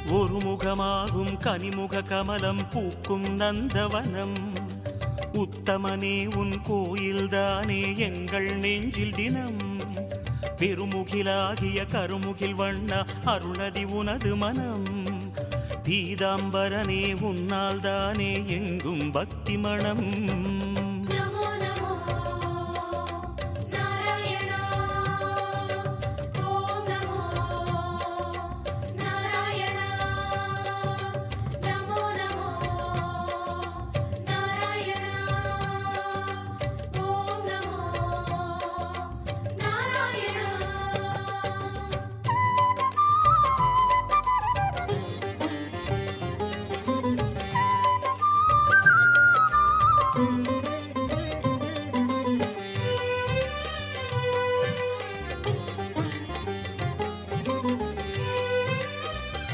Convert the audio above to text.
ஒரு முகமாகும் கனிமுக கமலம் பூக்கும் நந்தவனம். உத்தமனே உன் கோயில்தானே எங்கள் நெஞ்சில் தினம். பெருமுகிலாகிய கருமுகில் வண்ணா அருணதி உனது மனம். பீதாம்பரனே உன்னால் தானே எங்கும் பக்தி மணம்.